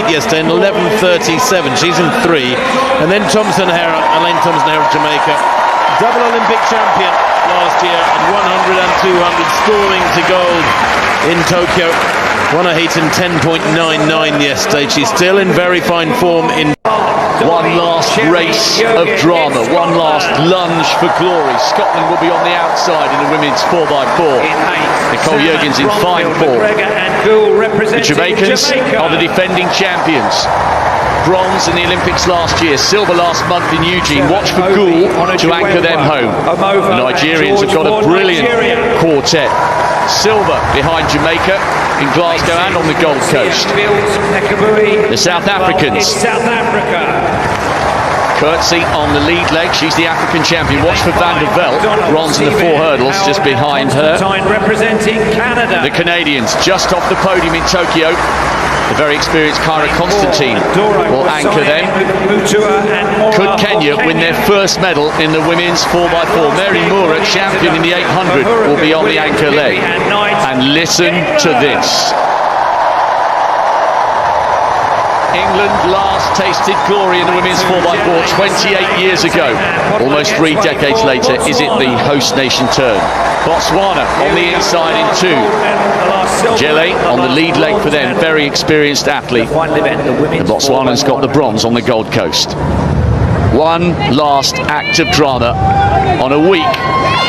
yesterday in 11:37. She's in 3. And then Elaine Thompson-Herah of Jamaica, double Olympic champion last year at 100 and 200, scoring to gold in Tokyo. Won a heat in 10.99 yesterday. She's still in very fine form in one last race of drama, one last lunge for glory. Scotland will be on the outside in the women's 4x4. Nicole Jurgens in fine form. The Jamaicans are the defending champions. Bronze in the Olympics last year, silver last month in Eugene. Watch for Gould to anchor them home. The Nigerians have got a brilliant quartet. Silver behind Jamaica in Glasgow and on the Gold Coast. The South Africans. Coetzee on the lead leg, she's the African champion. Watch for Van der Velde, bronze in the 4 hurdles, just behind her. The Canadians just off the podium in Tokyo. The very experienced Kyra Constantine will anchor them. Could Kenya win their first medal in the women's 4x4? Mary Moore, champion in the 800, will be on the anchor leg. And listen to this. England last tasted glory in the women's 4x4 28 years ago. Almost 3 decades later, is it the host nation turn? Botswana on the inside in 2. Jelle on the lead leg for them, very experienced athlete. The Botswanans got the bronze on the Gold Coast. One last act of drama on a week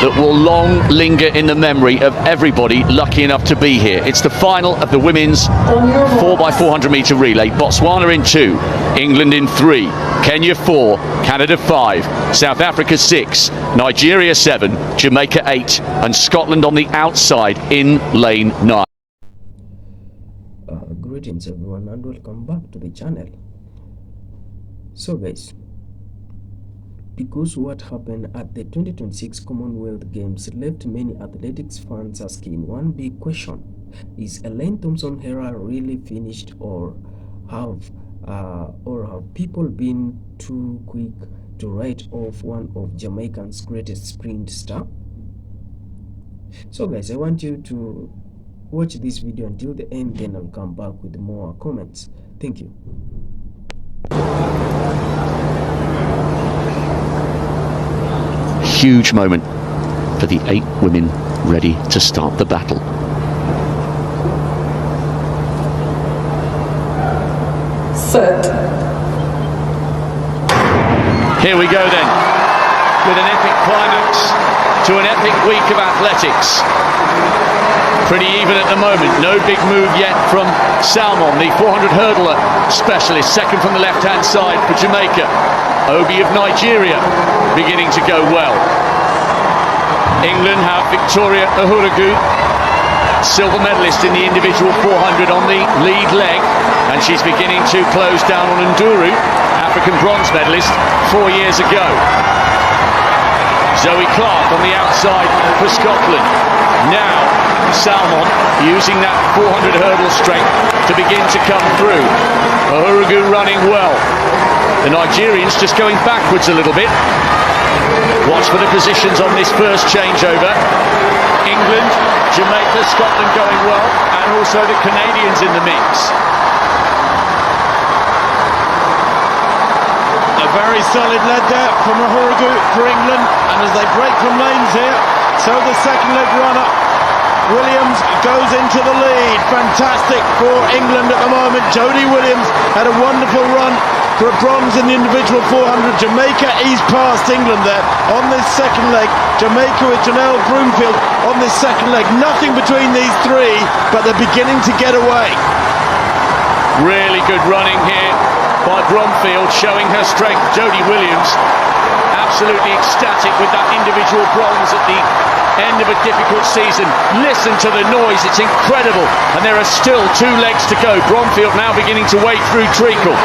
that will long linger in the memory of everybody lucky enough to be here. It's the final of the women's 4x400 metre relay. Botswana in 2, England in 3, Kenya 4, Canada 5, South Africa 6, Nigeria 7, Jamaica 8, and Scotland on the outside in lane 9. Greetings everyone and welcome back to the channel. So guys, because what happened at the 2026 Commonwealth Games left many athletics fans asking one big question: is Elaine Thompson-Herah really finished, or have people been too quick to write off one of Jamaica's greatest sprint star? So guys, I want you to watch this video until the end, then I'll come back with more comments. Thank you. Huge moment for the 8 women ready to start the battle. Set. Here we go then, with an epic climax to an epic week of athletics. Pretty even at the moment, no big move yet from Salmon, the 400 hurdler specialist, second from the left-hand side for Jamaica. Obi of Nigeria beginning to go well. England have Victoria Uhuru, silver medalist in the individual 400 on the lead leg, and she's beginning to close down on Nduru, African bronze medalist 4 years ago. Zoe Clark on the outside for Scotland. Now Salmon using that 400 hurdle strength to begin to come through. Uhuru running well. The Nigerians just going backwards a little bit. Watch for the positions on this first changeover. England, Jamaica, Scotland going well, and also the Canadians in the mix. A very solid lead there from Uhuru for England, and as they break from lanes here, so the second leg runner Williams goes into the lead. Fantastic for England at the moment. Jodie Williams had a wonderful run for a bronze in the individual 400. Jamaica eased past England there on this second leg. Jamaica with Janelle Broomfield on this second leg. Nothing between these 3, but they're beginning to get away. Really good running here by Bromfield, showing her strength. Jodie Williams absolutely ecstatic with that individual bronze at the end of a difficult season. Listen to the noise, it's incredible, and there are still 2 legs to go. Bromfield now beginning to wade through treacle.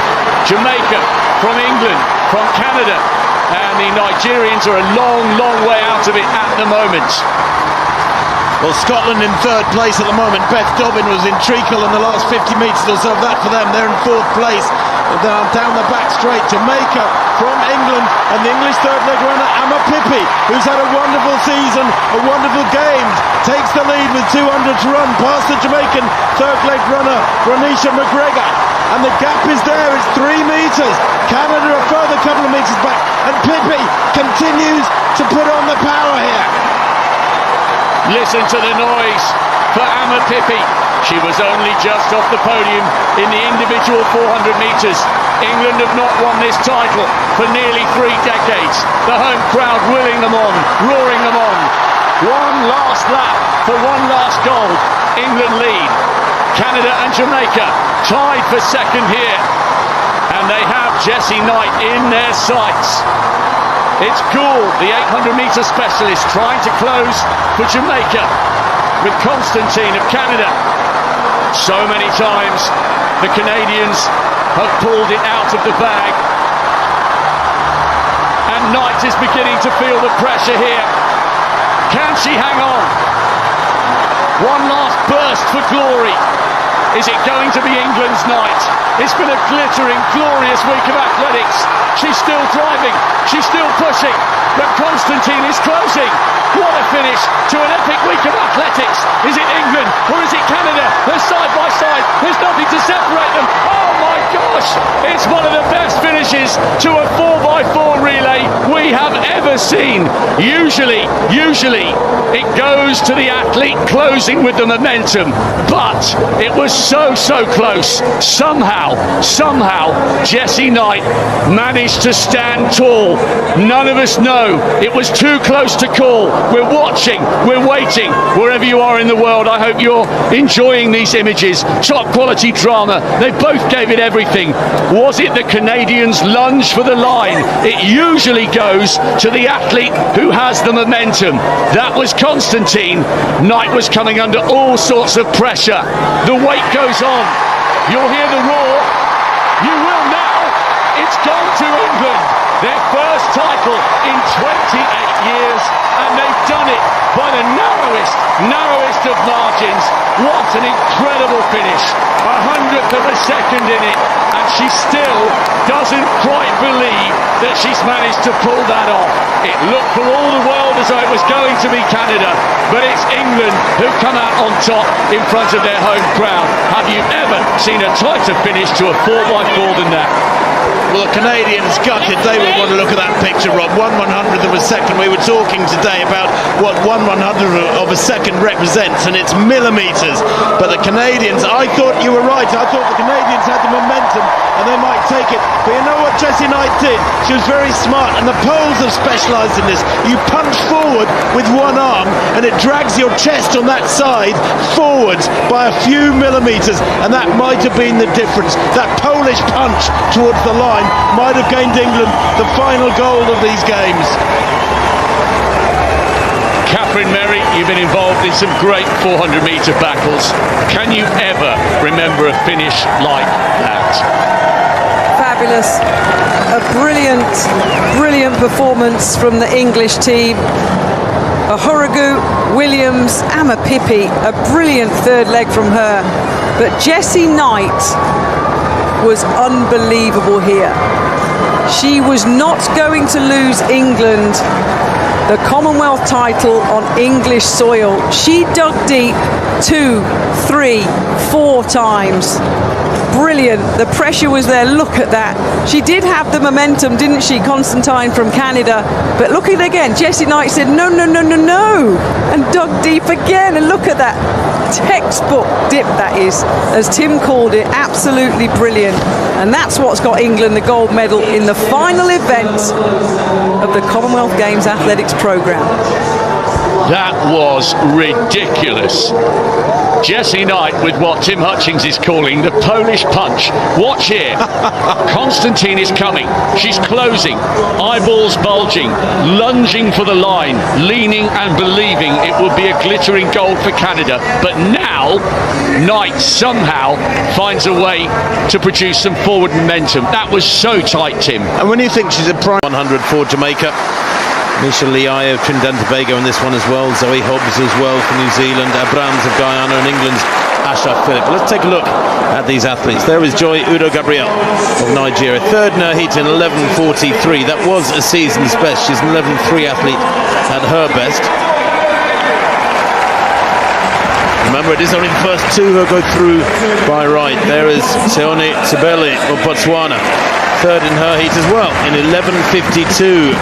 Jamaica from England, from Canada, and the Nigerians are a long way out of it at the moment. Well, Scotland in third place at the moment. Beth Dobbin was in treacle in the last 50 metres or so of that for them. They're in fourth place. Down the back straight, Jamaica from England, and the English third leg runner Emma Pippi, who's had a wonderful season, a wonderful game, takes the lead with 200 to run past the Jamaican third leg runner Ronisha McGregor, and the gap is there, it's 3 metres. Canada a further couple of metres back, and Pippi continues to put on the power here. Listen to the noise for Emma Pippi. She was only just off the podium in the individual 400 metres. England have not won this title for nearly 3 decades. The home crowd willing them on, roaring them on. One last lap for one last gold. England lead. Canada and Jamaica tied for second here. And they have Jessie Knight in their sights. It's Gould, the 800-metre specialist, trying to close for Jamaica with Constantine of Canada. So many times the Canadians have pulled it out of the bag, and Knight is beginning to feel the pressure here. Can she hang on? One last burst for glory. Is it going to be England's night? It's been a glittering, glorious week of athletics. She's still driving, she's still pushing, but Constantine is closing. What a finish to an epic week of athletics. Is it England or is it Canada? They're side by side, there's nothing to separate them. Oh my gosh, it's one of the best finishes to a 4x4 relay we have ever seen. Usually it goes to the athlete closing with the momentum, but it was so close. Somehow Jessie Knight managed to stand tall. None of us know. It was too close to call. We're watching, we're waiting. Wherever you are in the world, I hope you're enjoying these images. Top quality drama. They both gave it everything. Was it the Canadians' lunge for the line? It usually goes to the athlete who has the momentum. That was Constantine. Knight was coming under all sorts of pressure. The wait goes on. You'll hear the roar. You will now. It's gone to England. Their first title in 28 years, and they've done it by the narrowest of margins. What an incredible finish. 100th of a second in it, and she still doesn't quite believe that she's managed to pull that off. It looked for all the world as though it was going to be Canada, but it's England who come out on top in front of their home crowd. Have you ever seen a tighter finish to a 4x4 than that? Well, the Canadians gutted. They would want to look at that picture, Rob. 1/100th of a second. We were talking today about what 1/100th of a second represents, and it's millimetres. But the Canadians, I thought you were right. I thought the Canadians had the momentum and they might take it. But you know what Jessie Knight did? She was very smart, and the Poles have specialised in this. You punch forward with one arm, and it drags your chest on that side forwards by a few millimetres, and that might have been the difference. That Polish punch towards the line might have gained England the final gold of these games. Catherine Merry, you've been involved in some great 400-metre battles. Can you ever remember a finish like that? Fabulous. A brilliant performance from the English team. Ahuragu, Williams, Emma Pippi, a brilliant third leg from her. But Jessie Knight was unbelievable here. She was not going to lose England the Commonwealth title on English soil. She dug deep 2, 3, 4 times. Brilliant. The pressure was there. Look at that. She did have the momentum, didn't she, Constantine from Canada? But look at it again. Jessie Knight said no, and dug deep again. And look at that. Textbook dip, that is, as Tim called it. Absolutely brilliant. And that's what's got England the gold medal in the final event of the Commonwealth Games athletics programme. That was ridiculous. Jessie Knight with what Tim Hutchings is calling the Polish punch. Watch here. Constantine is coming. She's closing. Eyeballs bulging. Lunging for the line. Leaning and believing it will be a glittering gold for Canada. But now, Knight somehow finds a way to produce some forward momentum. That was so tight, Tim. And when you think she's a prime 100 for Jamaica, Misha Liai of Trinidad and Tobago in this one as well. Zoe Hobbs as well for New Zealand. Abrams of Guyana, and England's Asha Philip. Let's take a look at these athletes. There is Joy Udo Gabriel of Nigeria. Third in her heat in 11:43. That was a season's best. She's an 11:3 athlete at her best. Remember, it is only the first two who go through by right. There is Seone Sibeli of Botswana. Third in her heat as well in 11:52.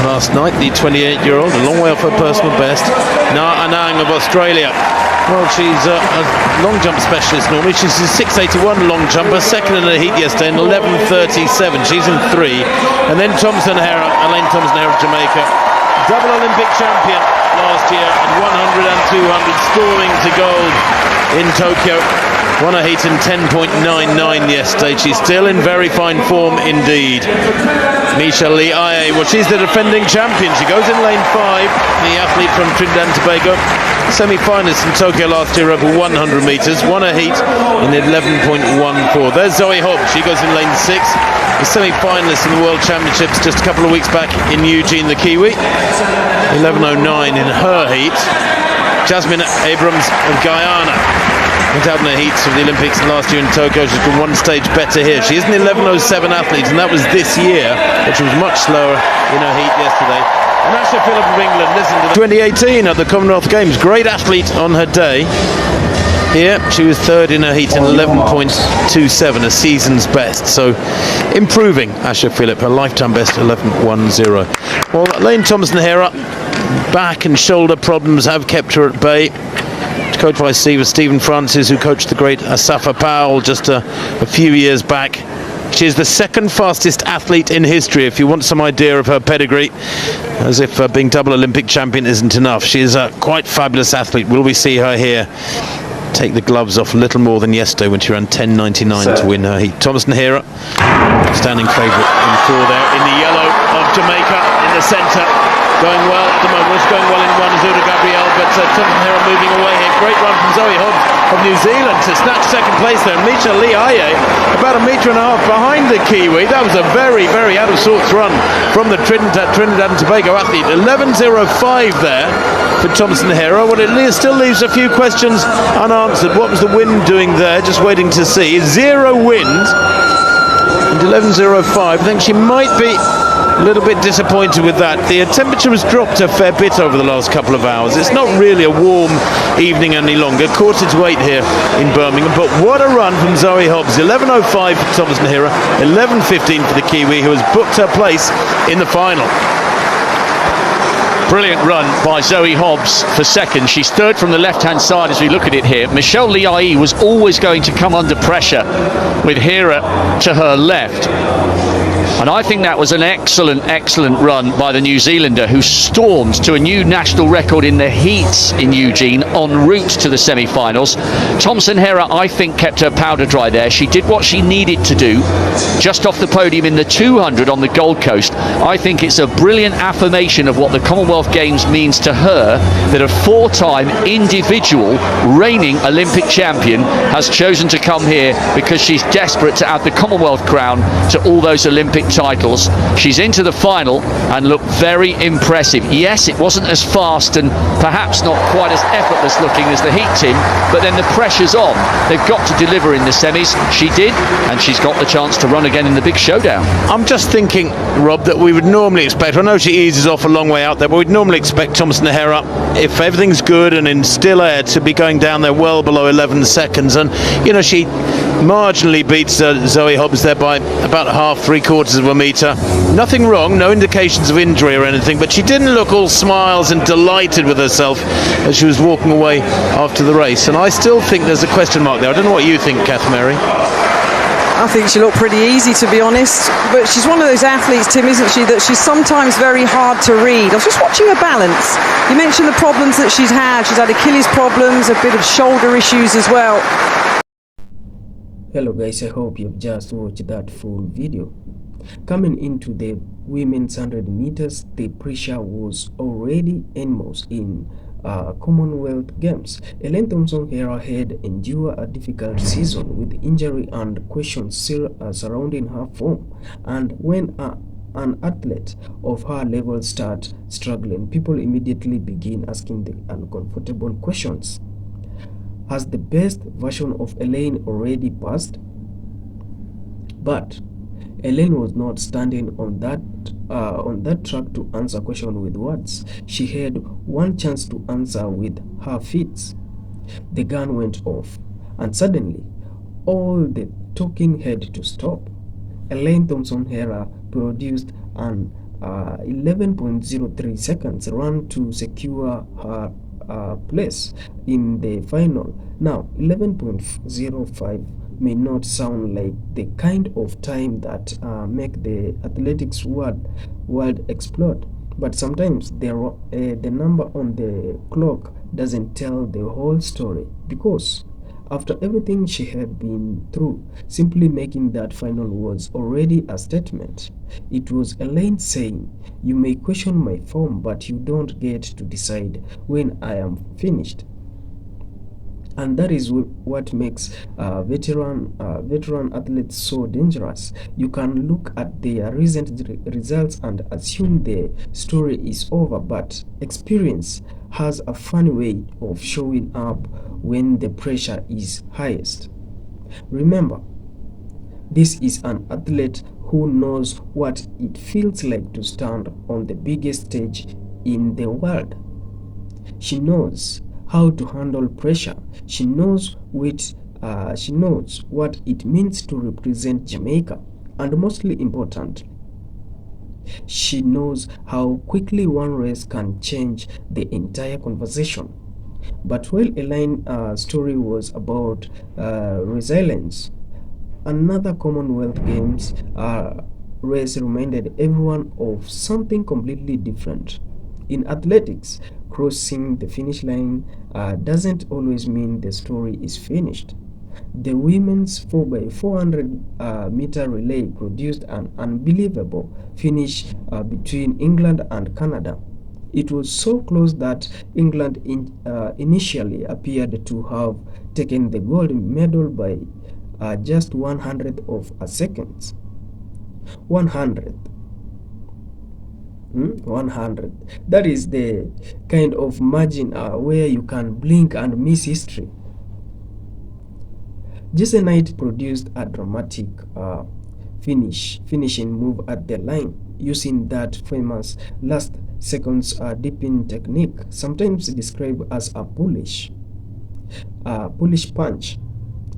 Last night, the 28-year-old, a long way off her personal best. Na Anang of Australia. Well, she's a long jump specialist normally. She's a 681 long jumper, second in her heat yesterday in 11:37. She's in 3. And then Elaine Thompson-Herah of Jamaica, double Olympic champion last year at 100 and 200, scoring to gold in Tokyo. Won a heat in 10.99 yesterday. She's still in very fine form indeed. Misha Liai, well, she's the defending champion. She goes in lane 5, the athlete from Trinidad and Tobago. Semi-finalist in Tokyo last year over 100 metres. Won a heat in 11.14. There's Zoe Hobbs. She goes in lane 6. The semi-finalist in the World Championships just a couple of weeks back in Eugene, the Kiwi. 11.09 in her heat. Jasmine Abrams of Guyana went out in the heats of the Olympics last year in Tokyo. She's been one stage better here. She is an 11.07 athlete, and that was this year, but she was much slower in her heat yesterday. And Asha Philip of England, listen to 2018 at the Commonwealth Games. Great athlete on her day. Here, she was third in her heat in 11.27, a season's best. So, improving, Asha Philip, her lifetime best, 11.10. Well, Elaine Thompson-Herah, back and shoulder problems have kept her at bay. Coached by Stephen Francis, who coached the great Asafa Powell just a few years back. She is the second fastest athlete in history, if you want some idea of her pedigree, as if being double Olympic champion isn't enough. She is a quite fabulous athlete. Will we see her here take the gloves off a little more than yesterday when she ran 10.99 to win her heat? Thompson-Herah, standing favourite in 4 there in the yellow of Jamaica in the centre. Going well at the moment. It's going well in 1 is Udo Gabriel, but Thompson-Herah moving away here. Great run from Zoe Hobbs of New Zealand to snatch second place there. Misha Liai, about 1.5 metres behind the Kiwi. That was a very, very out of sorts run from the Trinidad and Tobago athlete. 11.05 there for Thompson-Herah. Well, it still leaves a few questions unanswered. What was the wind doing there? Just waiting to see. 0 wind and 11.05. I think she might be a little bit disappointed with that. The temperature has dropped a fair bit over the last couple of hours. It's not really a warm evening any longer. 7:45 here in Birmingham. But what a run from Zoe Hobbs. 11.05 for Thompson-Herah, 11.15 for the Kiwi, who has booked her place in the final. Brilliant run by Zoe Hobbs for second. She's third from the left-hand side as we look at it here. Michelle Liai was always going to come under pressure with Hera to her left. And I think that was an excellent run by the New Zealander, who stormed to a new national record in the heats in Eugene en route to the semi-finals. Thompson-Herah, I think, kept her powder dry there. She did what she needed to do just off the podium in the 200 on the Gold Coast. I think it's a brilliant affirmation of what the Commonwealth Games means to her, that a 4-time individual reigning Olympic champion has chosen to come here because she's desperate to add the Commonwealth crown to all those Olympic titles. She's into the final and looked very impressive. Yes, it wasn't as fast and perhaps not quite as effortless looking as the heat team, but then the pressure's on. They've got to deliver in the semis. She did, and she's got the chance to run again in the big showdown. I'm just thinking, Rob, that we would normally expect, I know she eases off a long way out there, but we'd normally expect Thompson-Herah, if everything's good and in still air, to be going down there well below 11 seconds. And, you know, she marginally beats Zoe Hobbs there by about half, 3/4 of a metre. Nothing wrong, no indications of injury or anything, but she didn't look all smiles and delighted with herself as she was walking away after the race. And I still think there's a question mark there. I don't know what you think, Kath Mary. I think she looked pretty easy, to be honest. But she's one of those athletes, Tim, isn't she, that she's sometimes very hard to read. I was just watching her balance. You mentioned the problems that she's had. She's had Achilles problems, a bit of shoulder issues as well. Hello guys, I hope you've just watched that full video. Coming into the women's 100 meters, the pressure was already enormous in Commonwealth Games. Elaine Thompson-Herah had endured a difficult season with injury and questions still surrounding her form. And when an athlete of her level start struggling, people immediately begin asking the uncomfortable questions. Has the best version of Elaine already passed? But Elaine was not standing on that track to answer question with words. She had one chance to answer with her feet. The gun went off, and suddenly all the talking had to stop. Elaine Thompson Hera produced an 11.03 seconds run to secure her place in the final. Now, 11.05 may not sound like the kind of time that make the athletics world explode, but sometimes the number on the clock doesn't tell the whole story, because after everything she had been through, simply making that final was already a statement. It was Elaine saying, "You may question my form, but you don't get to decide when I am finished." And that is what makes veteran athletes so dangerous. You can look at their recent results and assume the story is over, but experience has a funny way of showing up when the pressure is highest. Remember, this is an athlete who knows what it feels like to stand on the biggest stage in the world. She knows how to handle pressure. She knows what it means to represent Jamaica, and mostly important, she knows how quickly one race can change the entire conversation. But while Elaine's story was about resilience, another Commonwealth Games race reminded everyone of something completely different. In athletics, crossing the finish line doesn't always mean the story is finished. The women's 4x400 meter relay produced an unbelievable finish between England and Canada. It was so close that England initially appeared to have taken the gold medal by just 100th of a second. 100th. 100. That is the kind of margin where you can blink and miss history. Jesse Knight produced a dramatic finishing move at the line using that famous last seconds dipping technique, sometimes described as a bullish punch.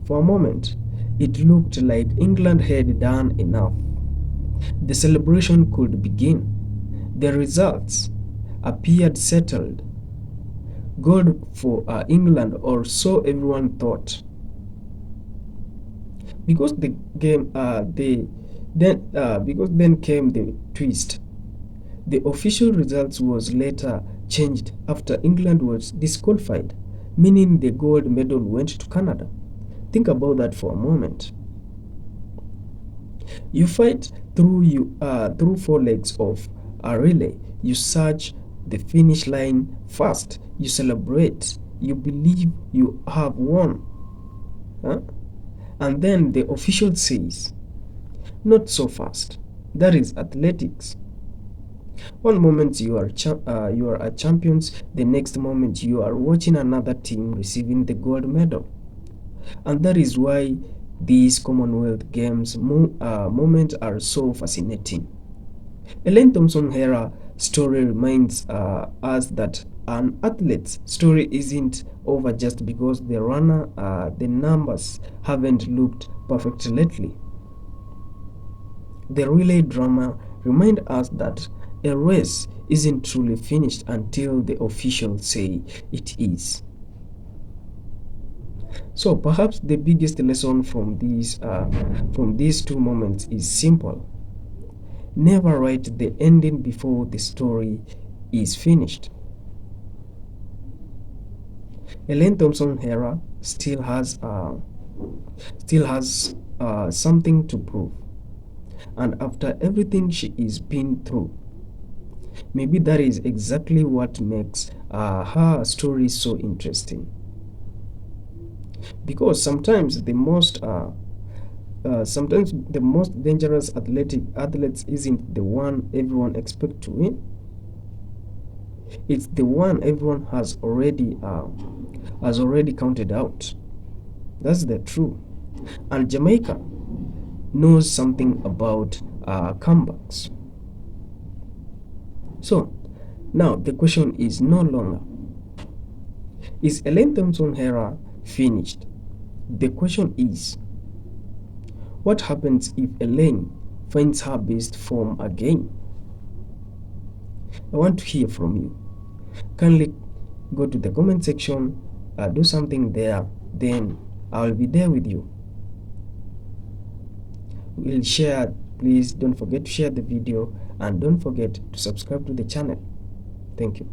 For a moment, it looked like England had done enough. The celebration could begin. The results appeared settled. Gold for England, or so everyone thought. Because then came the twist. The official results was later changed after England was disqualified, meaning the gold medal went to Canada. Think about that for a moment. You fight through 4 legs of a relay. You search the finish line first. You celebrate. You believe you have won. Huh? And then the official says, "Not so fast." That is athletics. One moment you are a champions, the next moment you are watching another team receiving the gold medal. And that is why these Commonwealth Games moments are so fascinating. Elaine Thompson Hera's story reminds us that an athlete's story isn't over just because the numbers haven't looked perfect lately. The relay drama reminds us that a race isn't truly finished until the officials say it is. So perhaps the biggest lesson from these two moments is simple. Never write the ending before the story is finished. Elaine Thompson Hera still has something to prove, and after everything she is been through, maybe that is exactly what makes her story so interesting. Because sometimes the most Sometimes the most dangerous athletes isn't the one everyone expects to win. It's the one everyone has already counted out. That's the truth. And Jamaica knows something about comebacks. So now the question is no longer, is Elaine Thompson-Herah finished? The question is, what happens if Elaine finds her best form again? I want to hear from you. Kindly go to the comment section, do something there, then I'll be there with you. We'll share. Please don't forget to share the video and don't forget to subscribe to the channel. Thank you.